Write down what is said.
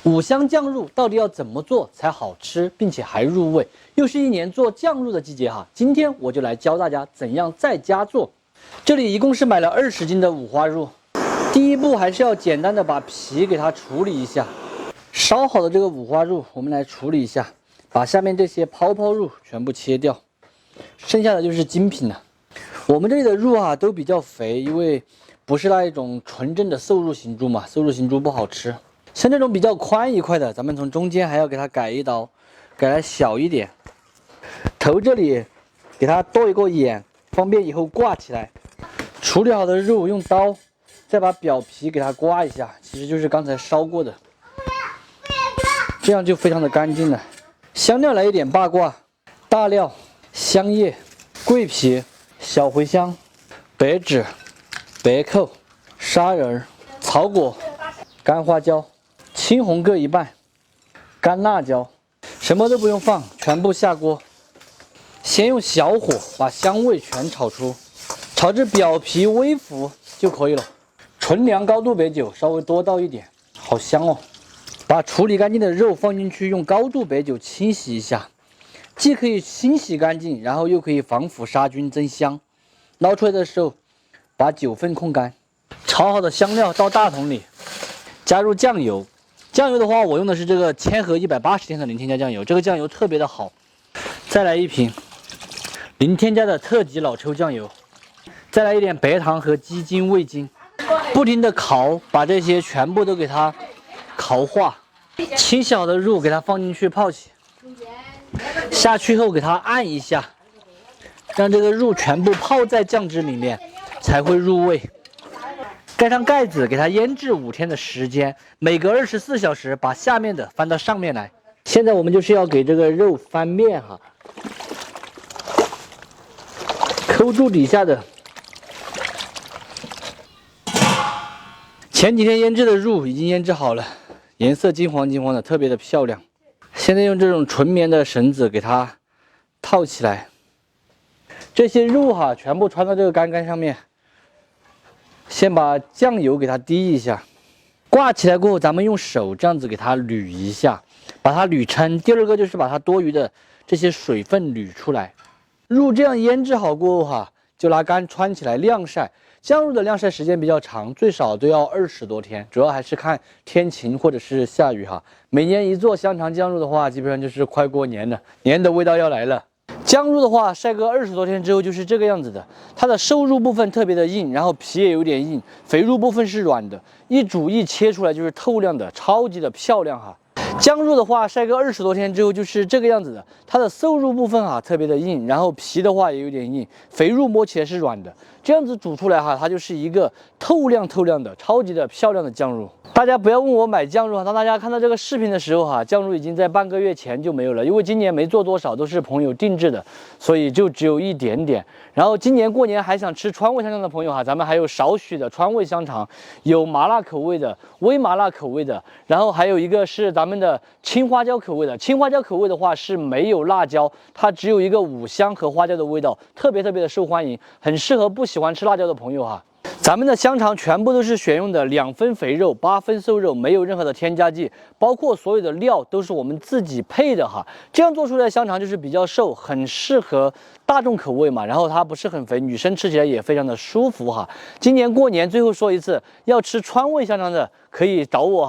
五香酱肉到底要怎么做才好吃，并且还入味？又是一年做酱肉的季节哈，今天我就来教大家怎样在家做。这里一共是买了20斤的五花肉。第一步还是要简单的把皮给它处理一下。烧好的这个五花肉，我们来处理一下，把下面这些泡泡肉全部切掉，剩下的就是精品了。我们这里的肉啊都比较肥，因为不是那一种纯正的瘦肉型猪嘛，瘦肉型猪不好吃。像这种比较宽一块的，咱们从中间还要给它改一刀，改它小一点。头这里给它剁一个眼，方便以后挂起来。处理好的肉用刀再把表皮给它刮一下，其实就是刚才烧过的，这样就非常的干净了。香料来一点八卦、大料、香叶、桂皮、小茴香、白芷、白蔻、砂仁、草果、干花椒、青红各一半，干辣椒，什么都不用放，全部下锅。先用小火把香味全炒出，炒至表皮微浮就可以了。纯粮高度白酒稍微多倒一点，好香哦。把处理干净的肉放进去，用高度白酒清洗一下，既可以清洗干净，然后又可以防腐杀菌增香。捞出来的时候，把酒分控干。炒好的香料倒大桶里，加入酱油。酱油的话，我用的是这个千和180天的零添加酱油，这个酱油特别的好。再来一瓶零添加的特级老抽酱油，再来一点白糖和鸡精、味精，不停的烤，把这些全部都给它烤化。清洗好的肉给它放进去泡起，下去后给它按一下，让这个肉全部泡在酱汁里面，才会入味。盖上盖子，给它腌制5天的时间，每隔24小时把下面的翻到上面来。现在我们就是要给这个肉翻面哈，扣住底下的。前几天腌制的肉已经腌制好了，颜色金黄金黄的，特别的漂亮。现在用这种纯棉的绳子给它套起来，这些肉哈全部穿到这个杆杆上面。先把酱油给它滴一下，挂起来过后，咱们用手这样子给它捋一下，把它捋撑。第二个就是把它多余的这些水分捋出来。肉这样腌制好过后哈，就拿杆穿起来晾晒。酱肉的晾晒时间比较长，最少都要20多天，主要还是看天晴或者是下雨哈。每年一做香肠酱肉的话，基本上就是快过年了，年的味道要来了。酱肉的话，晒个20多天之后就是这个样子的。它的瘦肉部分特别的硬，然后皮也有点硬，肥肉部分是软的。一煮一切出来就是透亮的，超级的漂亮哈。酱肉的话，晒个20多天之后就是这个样子的。它的瘦肉部分特别的硬，然后皮的话也有点硬，肥肉摸起来是软的。这样子煮出来它就是一个透亮的，超级的漂亮的酱肉。大家不要问我买酱肉，当大家看到这个视频的时候酱肉已经在半个月前就没有了，因为今年没做多少，都是朋友定制的，所以就只有一点点。然后今年过年还想吃川味香肠的朋友咱们还有少许的川味香肠，有麻辣口味的、微麻辣口味的，然后还有一个是咱们的青花椒口味的。青花椒口味的话是没有辣椒，它只有一个五香和花椒的味道，特别的受欢迎，很适合不喜欢吃辣椒的朋友咱们的香肠全部都是选用的2分肥肉、8分瘦肉，没有任何的添加剂，包括所有的料都是我们自己配的这样做出来的香肠就是比较瘦，很适合大众口味嘛，然后它不是很肥，女生吃起来也非常的舒服今年过年最后说一次，要吃川味香肠的可以找我